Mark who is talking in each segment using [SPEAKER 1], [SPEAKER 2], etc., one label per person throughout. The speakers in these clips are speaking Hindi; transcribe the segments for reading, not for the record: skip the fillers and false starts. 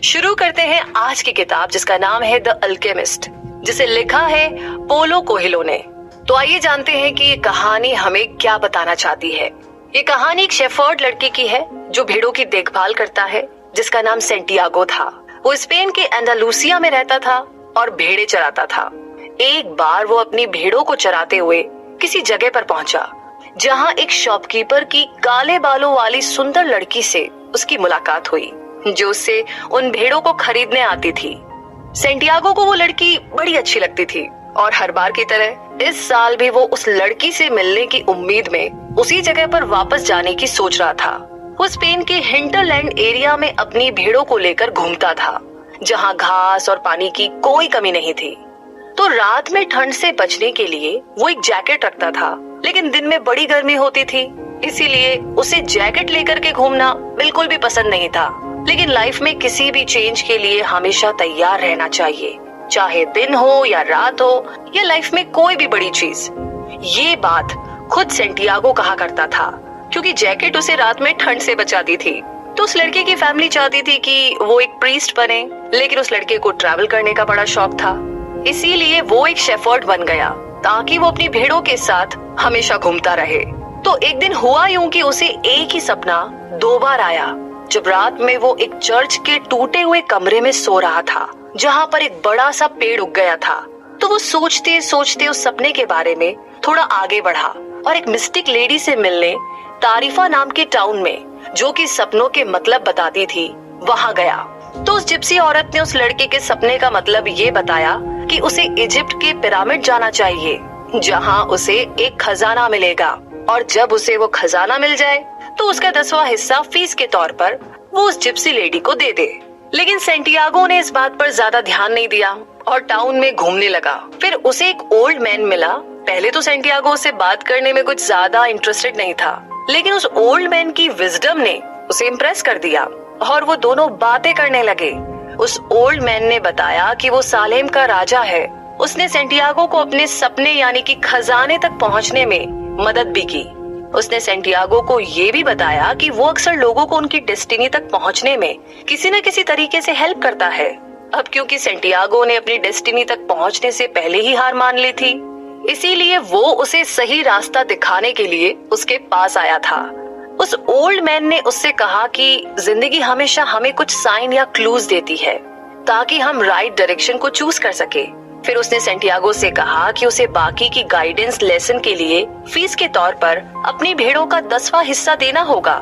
[SPEAKER 1] शुरू करते हैं आज की किताब जिसका नाम है द अल्केमिस्ट, जिसे लिखा है पोलो कोएल्हो ने। तो आइए जानते हैं कि ये कहानी हमें क्या बताना चाहती है। ये कहानी एक शेफर्ड लड़के की है जो भेड़ों की देखभाल करता है, जिसका नाम सेंटियागो था। वो स्पेन के एंडालुसिया में रहता था और भेड़ें चराता था। एक बार वो अपनी भेड़ों को चराते हुए किसी जगह पर पहुंचा जहां एक शॉपकीपर की काले बालों वाली सुंदर लड़की से उसकी मुलाकात हुई, जो उससे उन भेड़ों को खरीदने आती थी। सेंटियागो को वो लड़की बड़ी अच्छी लगती थी और हर बार की तरह इस साल भी वो उस लड़की से मिलने की उम्मीद में उसी जगह पर वापस जाने की सोच रहा था। वो स्पेन के हिंटरलैंड एरिया में अपनी भेड़ों को लेकर घूमता था, जहां घास और पानी की कोई कमी नहीं थी। तो रात में ठंड से बचने के लिए वो एक जैकेट रखता था, लेकिन दिन में बड़ी गर्मी होती थी, इसीलिए उसे जैकेट लेकर के घूमना बिल्कुल भी पसंद नहीं था। लेकिन लाइफ में किसी भी चेंज के लिए हमेशा तैयार रहना चाहिए, चाहे दिन हो या रात हो या लाइफ में कोई भी बड़ी चीज। ये बात खुद सेंटियागो कहा करता था, क्योंकि जैकेट उसे रात में ठंड से बचाती थी। तो उस लड़के की फैमिली चाहती थी कि वो एक प्रीस्ट बने, लेकिन उस लड़के को ट्रैवल करने का बड़ा शौक था, इसीलिए वो एक शेफर्ड बन गया ताकि वो अपनी भेड़ों के साथ हमेशा घूमता रहे। तो एक दिन हुआ यूं कि उसे एक ही सपना 2 बार आया, जब रात में वो एक चर्च के टूटे हुए कमरे में सो रहा था, जहां पर एक बड़ा सा पेड़ उग गया था। तो वो सोचते सोचते उस सपने के बारे में थोड़ा आगे बढ़ा और एक मिस्टिक लेडी से मिलने तारीफा नाम के टाउन में, जो कि सपनों के मतलब बताती थी, वहां गया। तो उस जिप्सी औरत ने उस लड़के के सपने का मतलब ये बताया कि उसे इजिप्ट के पिरामिड जाना चाहिए, जहां उसे एक खजाना मिलेगा, और जब उसे वो खजाना मिल जाए तो उसका 10वां हिस्सा फीस के तौर पर वो उस जिप्सी लेडी को दे दे। लेकिन सेंटियागो ने इस बात पर ज्यादा ध्यान नहीं दिया और टाउन में घूमने लगा। फिर उसे एक ओल्ड मैन मिला। पहले तो सेंटियागो से बात करने में कुछ ज्यादा इंटरेस्टेड नहीं था, लेकिन उस ओल्ड मैन की विजडम ने उसे इम्प्रेस कर दिया और वो दोनों बातें करने लगे। उस ओल्ड मैन ने बताया कि वो सालेम का राजा है। उसने सेंटियागो को अपने सपने यानी कि खजाने तक पहुंचने में मदद भी की। उसने सेंटियागो को ये भी बताया कि वो अक्सर लोगों को उनकी डेस्टिनी तक पहुंचने में किसी न किसी तरीके से हेल्प करता है। अब क्योंकि सेंटियागो ने अपनी डेस्टिनी तक पहुंचने से पहले ही हार मान ली थी, इसीलिए वो उसे सही रास्ता दिखाने के लिए उसके पास आया था। उस ओल्ड मैन ने उससे कहा कि जिंदगी हमेशा हमें कुछ साइन या क्लूज देती है ताकि हम राइट डायरेक्शन को चूज कर सके। फिर उसने सेंटियागो से कहा कि उसे बाकी की गाइडेंस लेसन के लिए फीस के तौर पर अपनी भेड़ों का 10वां हिस्सा देना होगा।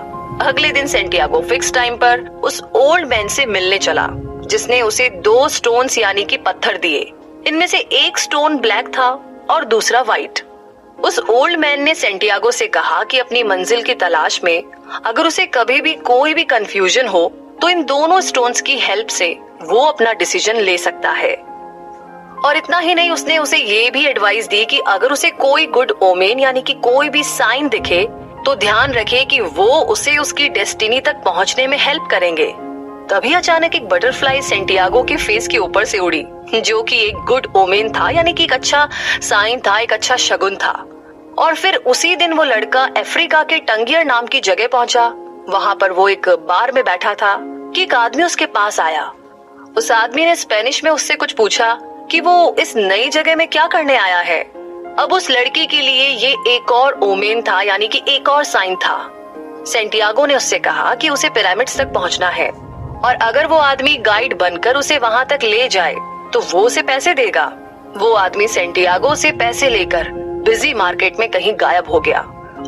[SPEAKER 1] अगले दिन सेंटियागो फिक्स टाइम पर उस ओल्ड मैन से मिलने चला, जिसने उसे 2 स्टोन्स यानी कि पत्थर दिए। इनमें से एक स्टोन ब्लैक था और दूसरा व्हाइट। उस ओल्ड मैन ने सेंटियागो से कहा कि अपनी मंजिल की तलाश में अगर उसे कभी भी कोई भी कंफ्यूजन हो तो इन दोनों स्टोन्स की हेल्प से वो अपना डिसीजन ले सकता है। और इतना ही नहीं, उसने उसे ये भी एडवाइस दी कि अगर उसे कोई गुड ओमेन यानी कि कोई भी साइन दिखे तो ध्यान रखे कि वो उसे उसकी डेस्टिनी तक पहुंचने में हेल्प करेंगे। तभी अचानक एक बटरफ्लाई सेंटियागो के फेस के ऊपर से उड़ी, जो कि एक गुड ओमेन था, यानी कि एक अच्छा साइन था, एक अच्छा शगुन था। और फिर उसी दिन वो लड़का अफ्रीका के टंगियर नाम की जगह पहुंचा। वहां पर वो एक बार में बैठा था कि एक आदमी उसके पास आया। उस आदमी ने स्पेनिश में उससे कुछ पूछा कि वो इस नई जगह में क्या करने आया है। अब उस लड़की के लिए ये एक और ओमेन था, यानी कि एक और साइन था। सेंटियागो ने उससे कहा कि उसे पिरामिड्स तक पहुंचना है और अगर वो आदमी गाइड बनकर उसे वहां तक ले जाए तो वो उसे पैसे देगा। वो आदमी सेंटियागो से पैसे लेकर बिजी मार्केट में कहीं गायब हो गया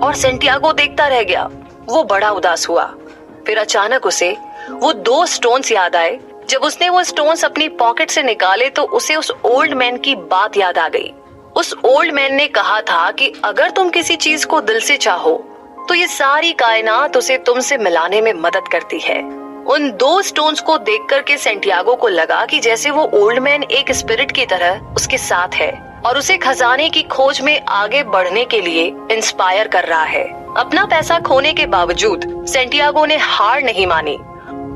[SPEAKER 1] और सेंटियागो देखता रह गया। वो बड़ा उदास हुआ। फिर अचानक उसे वो 2 स्टोन्स याद आए। जब उसने वो स्टोन्स अपनी पॉकेट से निकाले तो उसे उस ओल्ड मैन की बात याद आ गई। उस ओल्ड मैन ने कहा था कि अगर तुम किसी चीज को दिल से चाहो तो ये सारी कायनात उसे तुमसे मिलाने में मदद करती है। उन 2 स्टोन्स को देख करके सेंटियागो को लगा कि जैसे वो ओल्ड मैन एक स्पिरिट की तरह उसके साथ है और उसे खजाने की खोज में आगे बढ़ने के लिए इंस्पायर कर रहा है। अपना पैसा खोने के बावजूद सेंटियागो ने हार नहीं मानी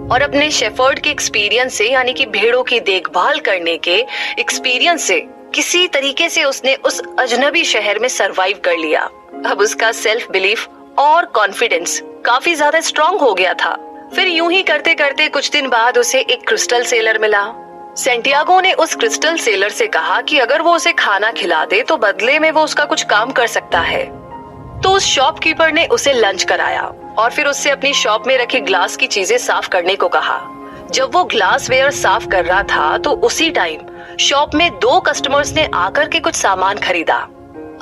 [SPEAKER 1] और अपने शेफर्ड के एक्सपीरियंस से, यानी कि भेड़ों की देखभाल करने के एक्सपीरियंस से किसी तरीके से उसने उस अजनबी शहर में सरवाइव कर लिया। अब उसका सेल्फ बिलीफ और कॉन्फिडेंस काफी ज्यादा स्ट्रांग हो गया था। फिर यूं ही करते करते कुछ दिन बाद उसे एक क्रिस्टल सेलर मिला। सेंटियागो ने उस क्रिस्टल सेलर से कहा कि अगर वो उसे खाना खिला दे तो बदले में वो उसका कुछ काम कर सकता है। तो उस शॉपकीपर ने उसे लंच कराया और फिर उससे अपनी शॉप में रखी ग्लास की चीजें साफ करने को कहा। जब वो ग्लास वेयर साफ कर रहा था तो उसी टाइम शॉप में 2 कस्टमर्स ने आकर के कुछ सामान खरीदा।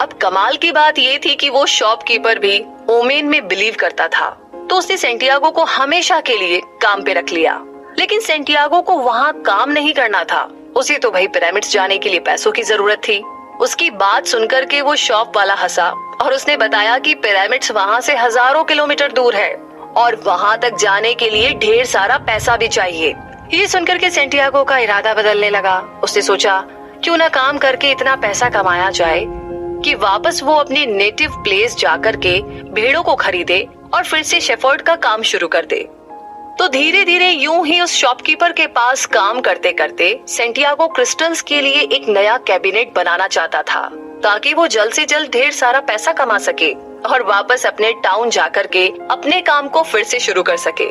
[SPEAKER 1] अब कमाल की बात ये थी कि वो शॉपकीपर भी ओमेन में बिलीव करता था, तो उसने सेंटियागो को हमेशा के लिए काम पे रख लिया। लेकिन सेंटियागो को वहाँ काम नहीं करना था, उसे तो भाई पिरामिड्स जाने के लिए पैसों की जरूरत थी। उसकी बात सुनकर के वो शॉप वाला हंसा और उसने बताया कि पिरामिड्स वहाँ से हजारों किलोमीटर दूर है और वहाँ तक जाने के लिए ढेर सारा पैसा भी चाहिए। ये सुनकर के सेंटियागो का इरादा बदलने लगा। उसने सोचा क्यों ना काम करके इतना पैसा कमाया जाए कि वापस वो अपने नेटिव प्लेस जाकर के भेड़ों को खरीदे और फिर से शेफर्ड का काम शुरू कर दे। तो धीरे धीरे यूं ही उस शॉपकीपर के पास काम करते करते सेंटियागो क्रिस्टल्स के लिए एक नया कैबिनेट बनाना चाहता था, ताकि वो जल्द से जल्द ढेर सारा पैसा कमा सके और वापस अपने टाउन जाकर के अपने काम को फिर से शुरू कर सके।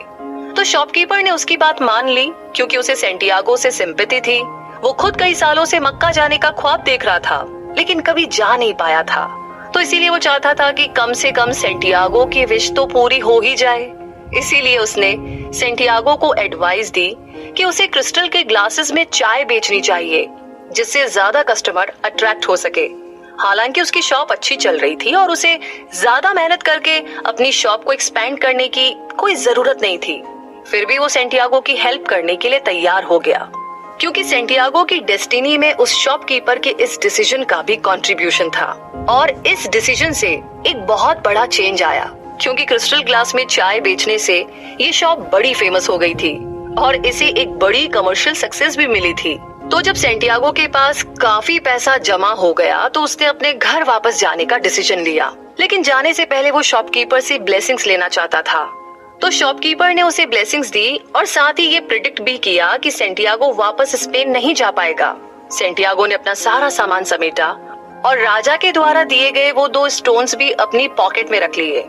[SPEAKER 1] तो शॉपकीपर ने उसकी बात मान ली, क्योंकि उसे सेंटियागो से सिंपैथी थी। वो खुद कई सालों से मक्का जाने का ख्वाब देख रहा था, लेकिन कभी जा नहीं पाया था। तो इसीलिए वो चाहता था कि कम से कम सेंटियागो की विश तो पूरी हो ही जाए। इसीलिए उसने सेंटियागो को एडवाइस दी कि उसे क्रिस्टल के ग्लासेस में चाय बेचनी चाहिए, जिससे ज्यादा कस्टमर अट्रैक्ट हो सके। हालांकि उसकी शॉप अच्छी चल रही थी और उसे ज्यादा मेहनत करके अपनी शॉप को एक्सपेंड करने की कोई जरूरत नहीं थी। फिर भी वो सेंटियागो की हेल्प करने के लिए तैयार हो गया, क्योंकि सेंटियागो की डेस्टिनी में उस शॉपकीपर के इस डिसीजन का भी कंट्रीब्यूशन था। और इस डिसीजन से एक बहुत बड़ा चेंज आया, क्योंकि क्रिस्टल ग्लास में चाय बेचने से ये शॉप बड़ी फेमस हो गई थी और इसे एक बड़ी कमर्शियल सक्सेस भी मिली थी। तो जब सेंटियागो के पास काफी पैसा जमा हो गया तो उसने अपने घर वापस जाने का डिसीजन लिया। लेकिन जाने से पहले वो शॉपकीपर से ब्लेसिंग्स लेना चाहता था। तो शॉपकीपर ने उसे ब्लेसिंग्स दी और साथ ही ये प्रिडिक्ट भी किया कि सेंटियागो वापस स्पेन नहीं जा पाएगा। सेंटियागो ने अपना सारा सामान समेटा और राजा के द्वारा दिए गए वो 2 स्टोन्स भी अपनी पॉकेट में रख लिए।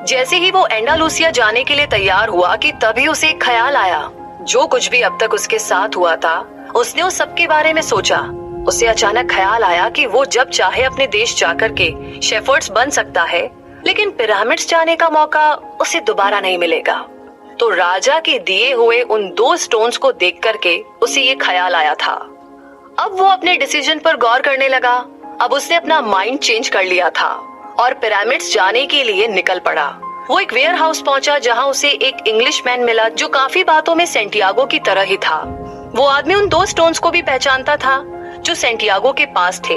[SPEAKER 1] जैसे ही वो एंडालुसिया जाने के लिए तैयार हुआ कि तभी उसे एक ख्याल आया। जो कुछ भी अब तक उसके साथ हुआ था, उसने उस सब के बारे में सोचा। उसे अचानक ख्याल आया कि वो जब चाहे अपने देश जाकर के शेफर्ड्स बन सकता है, लेकिन पिरामिड्स जाने का मौका उसे दोबारा नहीं मिलेगा। तो राजा के दिए हुए उन 2 स्टोन्स को देख करके उसे ये ख्याल आया था। अब वो अपने डिसीजन पर गौर करने लगा। अब उसने अपना माइंड चेंज कर लिया था और पिरामिड्स जाने के लिए निकल पड़ा। वो एक वेयर हाउस पहुंचा, जहां उसे एक इंग्लिशमैन मिला जो काफी बातों में सेंटियागो की तरह ही था। वो आदमी उन 2 स्टोन्स को भी पहचानता था जो सेंटियागो के पास थे।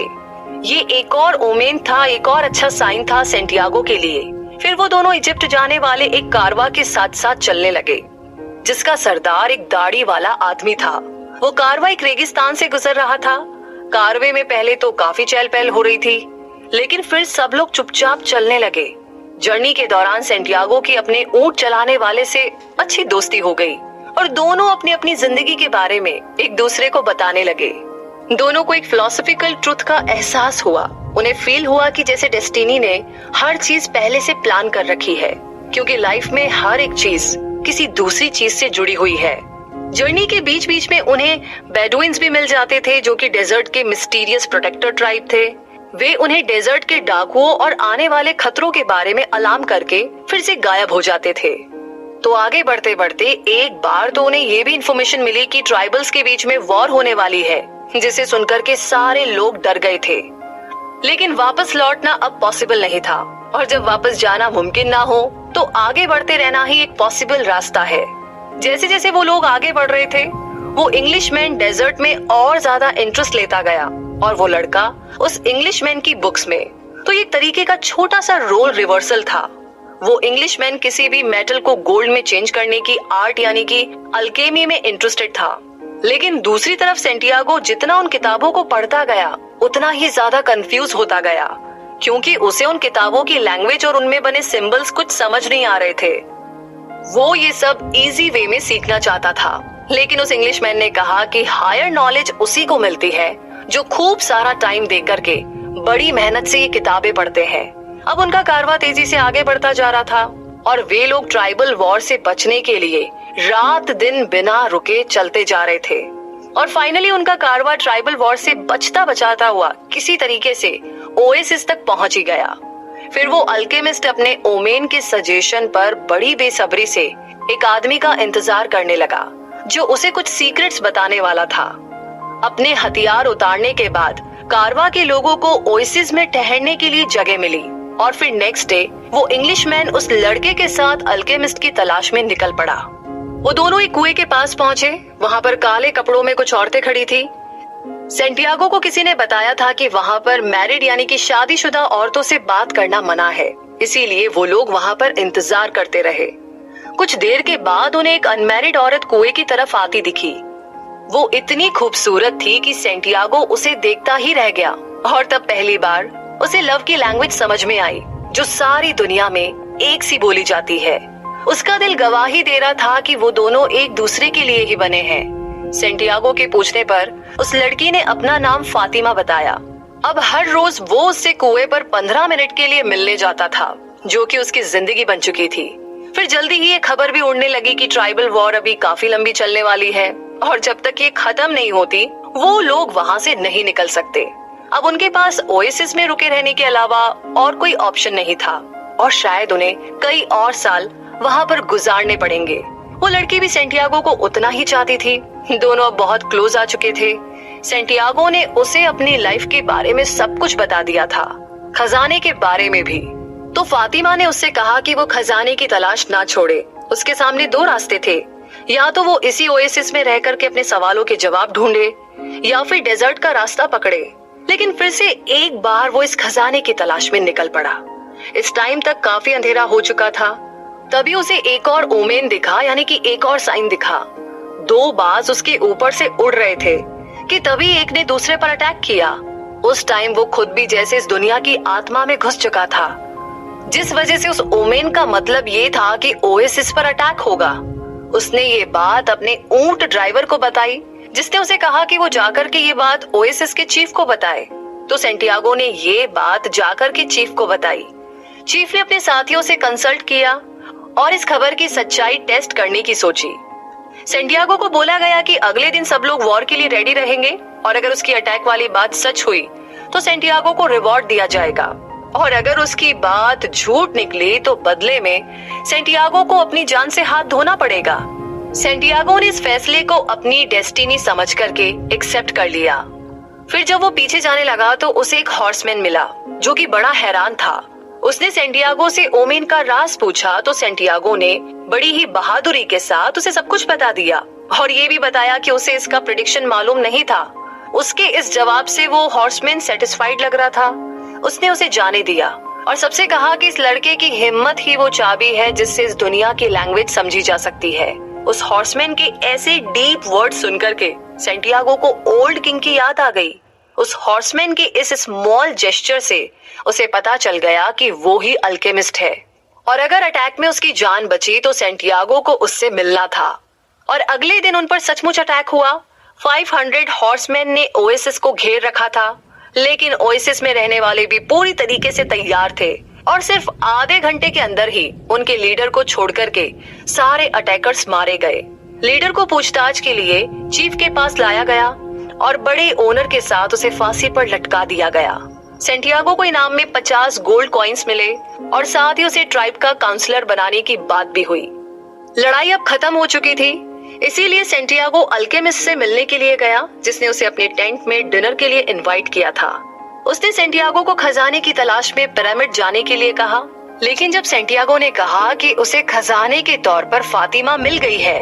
[SPEAKER 1] ये एक और ओमेन था, एक और अच्छा साइन था सेंटियागो के लिए। फिर वो दोनों इजिप्ट जाने वाले एक कारवा के साथ साथ चलने लगे, जिसका सरदार एक दाढ़ी वाला आदमी था। वो कारवा एक रेगिस्तान से गुजर रहा था। कारवे में पहले तो काफी चहल पहल हो रही थी, लेकिन फिर सब लोग चुपचाप चलने लगे। जर्नी के दौरान सेंटियागो की अपने ऊंट चलाने वाले से अच्छी दोस्ती हो गई और दोनों अपनी अपनी जिंदगी के बारे में एक दूसरे को बताने लगे। दोनों को एक फिलोसॉफिकल ट्रुथ का एहसास हुआ। उन्हें फील हुआ कि जैसे डेस्टिनी ने हर चीज पहले से प्लान कर रखी है, क्योंकि लाइफ में हर एक चीज किसी दूसरी चीज से जुड़ी हुई है। जर्नी के बीच बीच में उन्हें बेडुइन्स भी मिल जाते थे, जो कि डेजर्ट के मिस्टीरियस प्रोटेक्टर ट्राइब थे। वे उन्हें डेजर्ट के डाकुओं और आने वाले खतरों के बारे में अलार्म करके फिर से गायब हो जाते थे। तो आगे बढ़ते बढ़ते एक बार तो उन्हें ये भी इंफॉर्मेशन मिली कि ट्राइबल्स के बीच में वॉर होने वाली है, जिसे सुनकर के सारे लोग डर गए थे। लेकिन वापस लौटना अब पॉसिबल नहीं था, और जब वापस जाना मुमकिन ना हो तो आगे बढ़ते रहना ही एक पॉसिबल रास्ता है। जैसे जैसे वो लोग आगे बढ़ रहे थे, वो इंग्लिशमैन डेजर्ट में और ज्यादा इंटरेस्ट लेता गया और वो लड़का उस इंग्लिशमैन की बुक्स में। तो ये तरीके का छोटा सा रोल रिवर्सल था। वो इंग्लिशमैन किसी भी मेटल को गोल्ड में चेंज करने की आर्ट यानी कि अल्केमी में इंटरेस्टेड था। लेकिन दूसरी तरफ सेंटियागो जितना उन किताबों को पढ़ता गया उतना ही ज्यादा कंफ्यूज होता गया, क्योंकि उसे उन किताबों की लैंग्वेज और उनमें बने सिंबल्स कुछ समझ नहीं आ रहे थे। वो ये सब इजी वे में सीखना चाहता था, लेकिन उस इंग्लिशमैन ने कहा कि हायर नॉलेज उसी को मिलती है जो खूब सारा टाइम दे करके बड़ी मेहनत से ये किताबें पढ़ते हैं। अब उनका कारवां तेजी से आगे बढ़ता जा रहा था। और वे लोग ट्राइबल वॉर से बचने के लिए रात दिन बिना रुके चलते जा रहे थे। और फाइनली उनका कारवां ट्राइबल वॉर से बचता बचाता हुआ किसी तरीके से ओएसिस तक पहुंच ही गया। फिर वो अल्केमिस्ट अपने ओमेन के सजेशन पर बड़ी बेसब्री से एक आदमी का इंतजार करने लगा जो उसे कुछ सीक्रेट्स बताने वाला था। अपने हथियार उतारने के बाद कारवां के लोगों को ओएसिस में ठहरने के लिए जगह मिली और फिर नेक्स्ट डे वो इंग्लिशमैन उस लड़के के साथ अल्केमिस्ट की तलाश में निकल पड़ा। वो दोनों एक कुएं के पास पहुंचे। वहां पर काले कपड़ों में कुछ औरतें खड़ी थी। सेंटियागो को किसी ने बताया था कि वहां पर मैरिड यानी कि शादीशुदा औरतों से बात करना मना है, इसीलिए वो लोग वहां पर इंतजार करते रहे। कुछ देर के बाद उन्हें एक अनमैरिड औरत कुएं की तरफ आती दिखी। वो इतनी खूबसूरत थी कि सेंटियागो उसे देखता ही रह गया और तब पहली बार उसे लव की लैंग्वेज समझ में आई जो सारी दुनिया में एक सी बोली जाती है। उसका दिल गवाही दे रहा था कि वो दोनों एक दूसरे के लिए ही बने हैं। सेंटियागो के पूछने पर उस लड़की ने अपना नाम फातिमा बताया। अब हर रोज वो उससे कुएं पर 15 मिनट के लिए मिलने जाता था, जो कि उसकी जिंदगी बन चुकी थी। फिर जल्दी ही ये खबर भी उड़ने लगी कि ट्राइबल वॉर अभी काफी लंबी चलने वाली है और जब तक ये खत्म नहीं होती वो लोग वहाँ से नहीं निकल सकते। अब उनके पास ओएसिस में रुके रहने के अलावा और कोई ऑप्शन नहीं था और शायद उन्हें कई और साल वहाँ पर गुजारने पड़ेंगे। वो लड़की भी सेंटियागो को उतना ही चाहती थी। दोनों अब बहुत क्लोज आ चुके थे। सेंटियागो ने उसे अपनी लाइफ के बारे में सब कुछ बता दिया था, खजाने के बारे में भी। तो फातिमा ने उससे कहा कि वो खजाने की तलाश ना छोड़े। उसके सामने 2 रास्ते थे, या तो वो इसी ओएसिस में रह करके अपने सवालों के जवाब ढूंढे या फिर डेजर्ट का रास्ता पकड़े। लेकिन फिर से एक बार वो इस खजाने की तलाश में निकल पड़ा। इस टाइम तक काफी अंधेरा हो चुका था। तभी उसे एक और ओमेन दिखा, यानी कि एक और साइन दिखा। 2 बाज उसके ऊपर से उड़ रहे थे कि तभी एक ने दूसरे पर अटैक किया। उस टाइम वो खुद भी जैसे इस दुनिया की आत्मा में घुस चुका था, जिस वजह से उस ओमेन का मतलब ये था कि ओएसिस पर अटैक होगा। उसने ये बात अपने ऊंट ड्राइवर को बताई, जिसने उसे कहा कि वो जाकर के ये बात ओएसिस के चीफ को बताए। तो सेंटियागो ने ये बात जाकर के चीफ को बताई। चीफ ने अपने साथियों से कंसल्ट किया और इस खबर की सच्चाई टेस्ट करने की सोची। सेंटियागो को बोला गया कि अगले दिन सब लोग वॉर के लिए रेडी रहेंगे और अगर उसकी अटैक वाली बात सच हुई तो सेंटियागो को रिवॉर्ड दिया जाएगा और अगर उसकी बात झूठ निकली तो बदले में सेंटियागो को अपनी जान से हाथ धोना पड़ेगा। सेंटियागो ने इस फैसले को अपनी डेस्टिनी समझ करके एक्सेप्ट कर लिया। फिर जब वो पीछे जाने लगा तो उसे एक हॉर्समैन मिला जो कि बड़ा हैरान था। उसने सेंटियागो से ओमेन का राज पूछा तो सेंटियागो ने बड़ी ही बहादुरी के साथ उसे सब कुछ बता दिया और ये भी बताया कि उसे इसका प्रेडिक्शन मालूम नहीं था। उसके इस जवाब से वो हॉर्समैन सेटिस्फाइड लग रहा था। उसने उसे जाने दिया और सबसे कहा कि इस लड़के की हिम्मत ही वो चाबी है जिससे इस दुनिया की लैंग्वेज समझी जा सकती है। उस हॉर्समैन के ऐसे डीप वर्ड सुनकर के सेंटियागो को ओल्ड किंग की याद आ गई। उस हॉर्समैन के इस स्मॉल जेस्चर से उसे पता चल गया कि वो ही अल्केमिस्ट है और अगर अटैक में उसकी जान बची तो सेंटियागो को उससे मिलना था। और अगले दिन उन पर सचमुच अटैक हुआ। 500 हॉर्समैन ने ओएसिस को घेर रखा था, लेकिन ओएसिस में रहने वाले भी पूरी तरीके से तैयार थे और सिर्फ आधे घंटे के अंदर ही उनके लीडर को छोड़ करके सारे अटैकर्स मारे गए। लीडर को पूछताछ के लिए चीफ के पास लाया गया और बड़े ओनर के साथ उसे फांसी पर लटका दिया गया। सेंटियागो को इनाम में 50 गोल्ड कॉइन्स मिले और साथ ही उसे ट्राइब का काउंसलर बनाने की बात भी हुई। लड़ाई अब खत्म हो चुकी थी, इसीलिए सेंटियागो अल्केमिस्ट से मिलने के लिए गया, जिसने उसे अपने टेंट में डिनर के लिए इनवाइट किया था। उसने सेंटियागो को खजाने की तलाश में पिरामिड जाने के लिए कहा, लेकिन जब सेंटियागो ने कहा कि उसे खजाने के तौर पर फातिमा मिल गई है,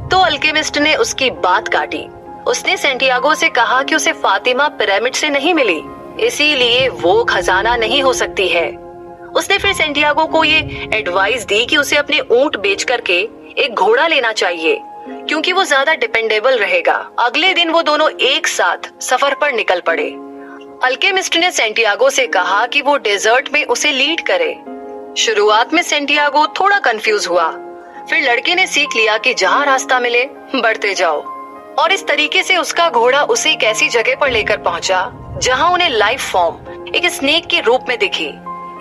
[SPEAKER 1] तो अल्केमिस्ट ने उसकी बात काटी। उसने सेंटियागो से कहा कि उसे फातिमा पिरामिड से नहीं मिली, इसीलिए वो खजाना नहीं हो सकती है। उसने फिर सेंटियागो को ये एडवाइस दी कि उसे अपने ऊंट बेच करके एक घोड़ा लेना चाहिए, क्योंकि वो ज्यादा डिपेंडेबल रहेगा। अगले दिन वो दोनों एक साथ सफर पर निकल पड़े। अल्केमिस्ट ने सेंटियागो से कहा कि वो डेजर्ट में उसे लीड करे। शुरुआत में सेंटियागो थोड़ा कंफ्यूज हुआ, फिर लड़के ने सीख लिया कि जहाँ रास्ता मिले बढ़ते जाओ और इस तरीके से उसका घोड़ा उसे एक ऐसी जगह पर लेकर पहुंचा जहां उन्हें लाइफ फॉर्म एक स्नेक के रूप में दिखी।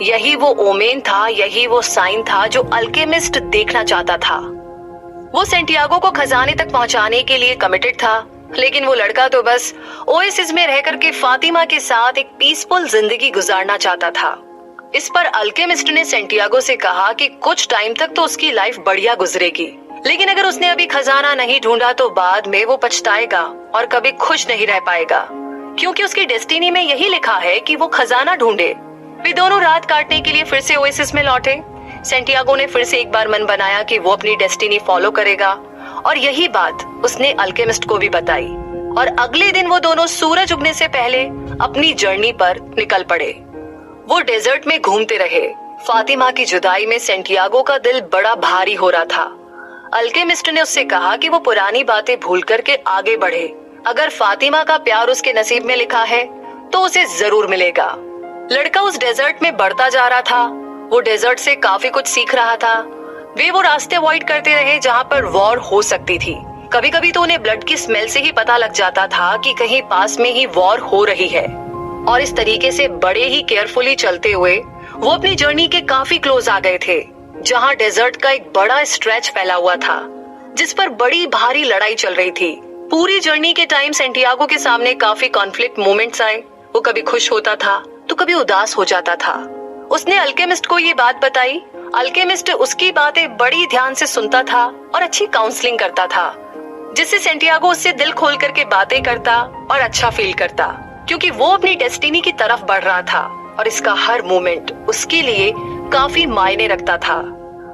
[SPEAKER 1] यही वो ओमेन था, यही वो साइन था जो अल्केमिस्ट देखना चाहता था। वो सेंटियागो को खजाने तक पहुंचाने के लिए कमिटेड था, लेकिन वो लड़का तो बस ओएसिस में रह करके फातिमा के साथ एक पीसफुल जिंदगी गुजारना चाहता था। इस पर अल्केमिस्ट ने सेंटियागो से कहा कि कुछ टाइम तक तो उसकी लाइफ बढ़िया गुजरेगी, लेकिन अगर उसने अभी खजाना नहीं ढूंढा तो बाद में वो पछताएगा और कभी खुश नहीं रह पाएगा, क्योंकि उसकी डेस्टिनी में यही लिखा है कि वो खजाना ढूंढे। वे दोनों रात काटने के लिए फिर से ओएसिस में लौटे। सेंटियागो ने फिर से एक बार मन बनाया कि वो अपनी डेस्टिनी फॉलो करेगा, और यही बात उसने अल्केमिस्ट को भी बताई। और अगले दिन वो दोनों सूरज उगने से पहले अपनी जर्नी पर निकल पड़े। वो डेजर्ट में घूमते रहे। फातिमा की जुदाई में सेंटियागो का दिल बड़ा भारी हो रहा था। अल्केमिस्ट ने उससे कहा कि वो पुरानी बातें भूल करके आगे बढ़े। अगर फातिमा का प्यार उसके नसीब में लिखा है तो उसे जरूर मिलेगा। लड़का उस डेजर्ट में बढ़ता जा रहा था। वो डेजर्ट से काफी कुछ सीख रहा था। वे वो रास्ते अवॉइड करते रहे जहाँ पर वॉर हो सकती थी। कभी कभी तो उन्हें ब्लड की स्मेल से ही पता लग जाता था कि कहीं पास में ही वॉर हो रही है। और इस तरीके से बड़े ही केयरफुली चलते हुए वो अपनी जर्नी के काफी क्लोज आ गए थे, जहाँ डेजर्ट का एक बड़ा स्ट्रेच फैला हुआ था जिस पर बड़ी भारी लड़ाई चल रही थी। पूरी जर्नी के टाइम सेंटियागो के सामने काफी कॉन्फ्लिक्ट मोमेंट्स आए। वो कभी खुश होता था तो कभी उदास हो जाता था। उसने अल्केमिस्ट को ये बात बताई। अल्केमिस्ट उसकी बातें बड़ी ध्यान से सुनता था और अच्छी काउंसलिंग करता था, जिससे सेंटियागो उससे दिल खोल करके बातें करता और अच्छा फील करता, क्योंकि वो अपनी डेस्टिनी की तरफ बढ़ रहा था और इसका हर मोमेंट उसके लिए काफी मायने रखता था।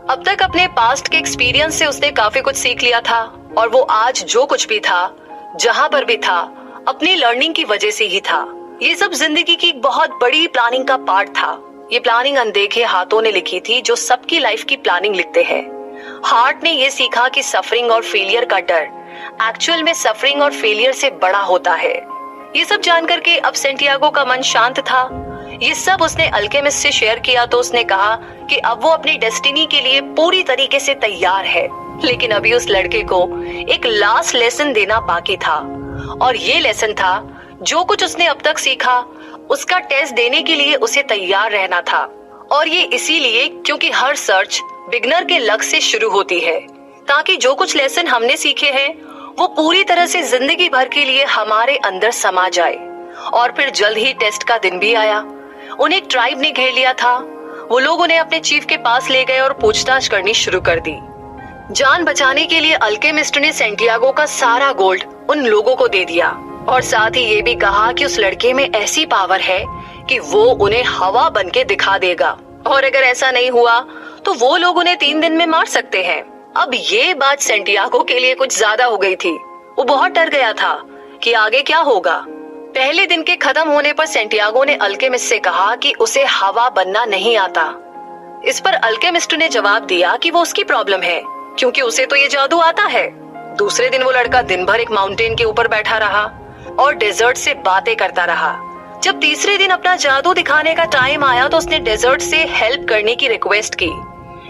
[SPEAKER 1] अब तक अपने पास्ट के एक्सपीरियंस से उसने काफी कुछ सीख लिया था, और वो आज जो कुछ भी था, जहाँ पर भी था, अपनी लर्निंग की वजह से ही था। ये सब जिंदगी की एक बहुत बड़ी प्लानिंग का पार्ट था। ये प्लानिंग अनदेखे हाथों ने लिखी थी, जो सबकी लाइफ की प्लानिंग लिखते हैं। हार्ट ने ये सीखा कि सफरिंग और फेलियर का डर एक्चुअल में सफरिंग और फेलियर से बड़ा होता है। ये सब जान करके अब सेंटियागो का मन शांत था। ये सब उसने अल्केमिस्ट से शेयर किया तो उसने कहा कि अब वो अपनी डेस्टिनी के लिए पूरी तरीके से तैयार है, लेकिन अभी उस लड़के को एक लास्ट लेसन देना बाकी था। और ये लेसन था, जो कुछ उसने अब तक सीखा उसका टेस्ट देने के लिए उसे तैयार रहना था। और ये इसीलिए क्योंकि हर सर्च बिगनर के लक से शुरू होती है, ताकि जो कुछ लेसन हमने सीखे हैं वो पूरी तरह से जिंदगी भर के लिए हमारे अंदर समा जाए। और फिर जल्द ही टेस्ट का दिन भी आया। उन्हें एक ट्राइब ने घेर लिया था। वो लोग उन्हें अपने चीफ के पास ले गए और पूछताछ करनी शुरू कर दी। जान बचाने के लिए अल्केमिस्ट ने सेंटियागो का सारा गोल्ड उन लोगों को दे दिया, और साथ ही ये भी कहा कि उस लड़के में ऐसी पावर है कि वो उन्हें हवा बन के दिखा देगा, और अगर ऐसा नहीं हुआ तो वो लोग उन्हें 3 दिन में मार सकते हैं। अब ये बात सेंटियागो के लिए कुछ ज्यादा हो गई थी। वो बहुत डर गया था कि आगे क्या होगा। पहले दिन के खत्म होने पर सेंटियागो ने अल्केमिस्ट से कहा कि उसे हवा बनना नहीं आता। इस पर अल्केमिस्ट ने जवाब दिया कि वो उसकी प्रॉब्लम है, क्योंकि उसे तो ये जादू आता है। दूसरे दिन वो लड़का दिन भर एक माउंटेन के ऊपर बैठा रहा और डेजर्ट से बातें करता रहा। जब तीसरे दिन अपना जादू दिखाने का टाइम आया तो उसने डेजर्ट से हेल्प करने की रिक्वेस्ट की।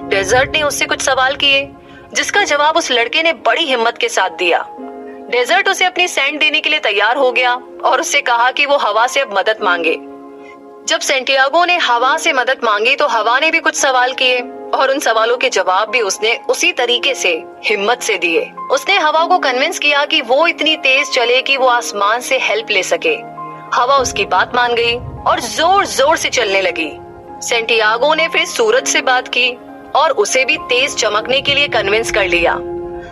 [SPEAKER 1] डेजर्ट ने उससे कुछ सवाल किए, जिसका जवाब उस लड़के ने बड़ी हिम्मत के साथ दिया। डेजर्ट उसे अपनी सैंड देने के लिए तैयार हो गया और उससे कहा कि वो हवा से अब मदद मांगे। जब सेंटियागो ने हवा से मदद मांगी तो हवा ने भी कुछ सवाल किए, और उन सवालों के जवाब भी उसने उसी तरीके से हिम्मत से दिए। उसने हवा को कन्विंस किया कि वो इतनी तेज चले कि वो आसमान से हेल्प ले सके। हवा उसकी बात मान गई और जोर जोर से चलने लगी। सेंटियागो ने फिर सूरज से बात की और उसे भी तेज चमकने के लिए कन्विंस कर लिया।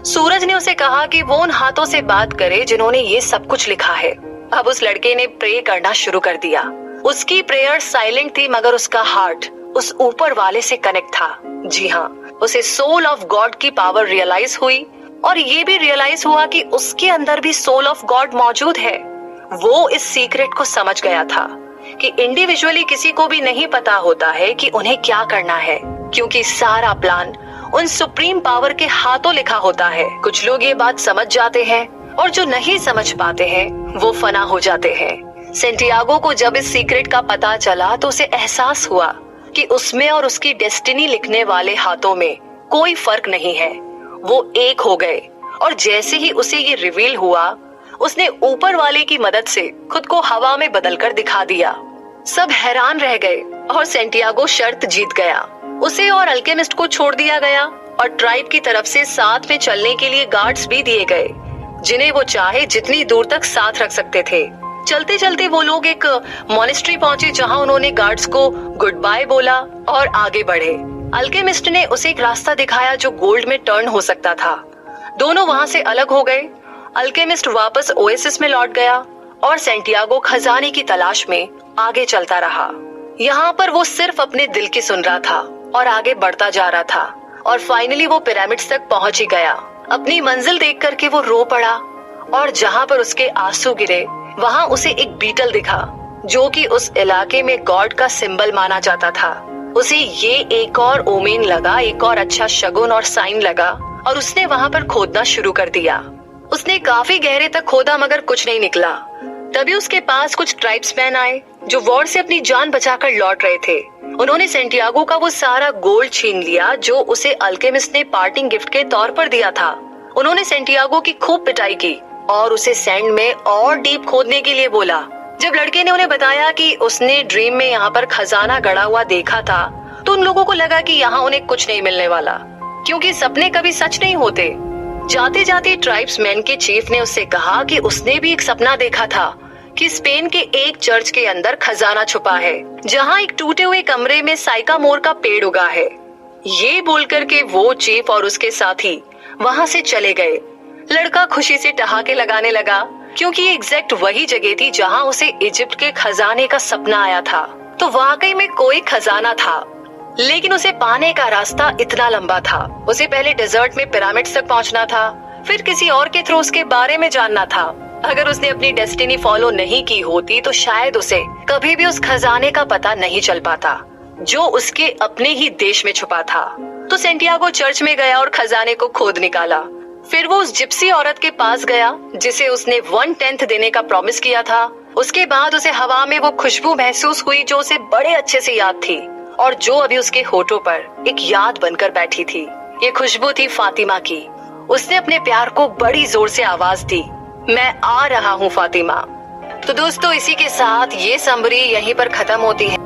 [SPEAKER 1] सूरज ने उसे कहा कि वो उन हाथों से बात करे जिन्होंने ये सब कुछ लिखा है। अब उस लड़के ने प्रे करना शुरू कर दिया। उसकी प्रेयर साइलेंट थी, मगर उसका हार्ट उस ऊपर वाले से कनेक्ट था। जी हाँ, उसे सोल ऑफ गॉड की पावर रियलाइज हुई, और ये भी रियलाइज हुआ कि उसके अंदर भी सोल ऑफ गॉड मौजूद है। वो इस सीक्रेट को समझ गया था कि इंडिविजुअली किसी को भी नहीं पता होता है कि उन्हें क्या करना है, क्योंकि सारा प्लान उन सुप्रीम पावर के हाथों लिखा होता है। कुछ लोग ये बात समझ जाते हैं और जो नहीं समझ पाते हैं वो फना हो जाते हैं। सेंटियागो को जब इस सीक्रेट का पता चला तो उसे एहसास हुआ कि उसमें और उसकी डेस्टिनी लिखने वाले हाथों में कोई फर्क नहीं है। वो एक हो गए, और जैसे ही उसे ये रिवील हुआ उसने ऊपर वाले की मदद से खुद को हवा में बदलकर दिखा दिया। सब हैरान रह गए और सैंटियागो शर्त जीत गया। उसे और अल्केमिस्ट को छोड़ दिया गया और ट्राइब की तरफ से साथ में चलने के लिए गार्ड्स भी दिए गए, जिन्हें वो चाहे जितनी दूर तक साथ रख सकते थे। चलते चलते वो लोग एक मॉनेस्ट्री पहुंचे, जहां उन्होंने गार्ड्स को गुड बाय बोला और आगे बढ़े। अल्केमिस्ट ने उसे एक रास्ता दिखाया जो गोल्ड में टर्न हो सकता था। दोनों वहां से अलग हो गए। अल्केमिस्ट वापस ओएसिस में लौट गया और सैंटियागो खजाने की तलाश में आगे चलता रहा। यहाँ पर वो सिर्फ अपने दिल की सुन रहा था और आगे बढ़ता जा रहा था और फाइनली वो पिरामिड्स तक पहुंच ही गया। अपनी मंजिल देख करके वो रो पड़ा और जहाँ पर उसके आंसू गिरे वहाँ उसे एक बीटल दिखा, जो कि उस इलाके में गॉड का सिंबल माना जाता था। उसे ये एक और ओमेन लगा, एक और अच्छा शगुन और साइन लगा और उसने वहाँ पर खोदना शुरू कर दिया। उसने काफी गहरे तक खोदा मगर कुछ नहीं निकला। तभी उसके पास कुछ ट्राइब्समैन आए जो वॉर से अपनी जान बचाकर लौट रहे थे। उन्होंने सैंटियागो का वो सारा गोल्ड छीन लिया जो उसे अल्केमिस्ट ने पार्टिंग गिफ्ट के तौर पर दिया था। उन्होंने सैंटियागो की खूब पिटाई की और उसे सैंड में और डीप खोदने के लिए बोला। जब लड़के ने उन्हें बताया कि उसने ड्रीम में यहाँ पर खजाना गड़ा हुआ देखा था, तो उन लोगों को लगा कि यहाँ उन्हें कुछ नहीं मिलने वाला, क्योंकि सपने कभी सच नहीं होते। जाते जाते ट्राइब्समैन के चीफ ने उससे कहा कि उसने भी एक सपना देखा था कि स्पेन के एक चर्च के अंदर खजाना छुपा है, जहाँ एक टूटे हुए कमरे में साइकामोर का पेड़ उगा है। ये बोल करके वो चीफ और उसके साथी वहाँ से चले गए। लड़का खुशी से ठहाके लगाने लगा, क्योंकि ये एग्जैक्ट वही जगह थी जहाँ उसे इजिप्ट के खजाने का सपना आया था। तो वाकई में कोई खजाना था, लेकिन उसे पाने का रास्ता इतना लंबा था। उसे पहले डेजर्ट में पिरामिड्स तक पहुंचना था, फिर किसी और के थ्रू उसके बारे में जानना था। अगर उसने अपनी डेस्टिनी फॉलो नहीं की होती तो शायद उसे कभी भी उस खजाने का पता नहीं चल पाता, जो उसके अपने ही देश में छुपा था। तो सैंटियागो चर्च में गया और खजाने को खोद निकाला। फिर वो उस जिप्सी औरत के पास गया जिसे उसने 1/10 देने का प्रॉमिस किया था। उसके बाद उसे हवा में वो खुशबू महसूस हुई जो उसे बड़े अच्छे से याद थी और जो अभी उसके होठों पर एक याद बनकर बैठी थी। ये खुशबू थी फातिमा की। उसने अपने प्यार को बड़ी जोर से आवाज दी, मैं आ रहा हूँ फातिमा। तो दोस्तों, इसी के साथ ये समरी यहीं पर खत्म होती है।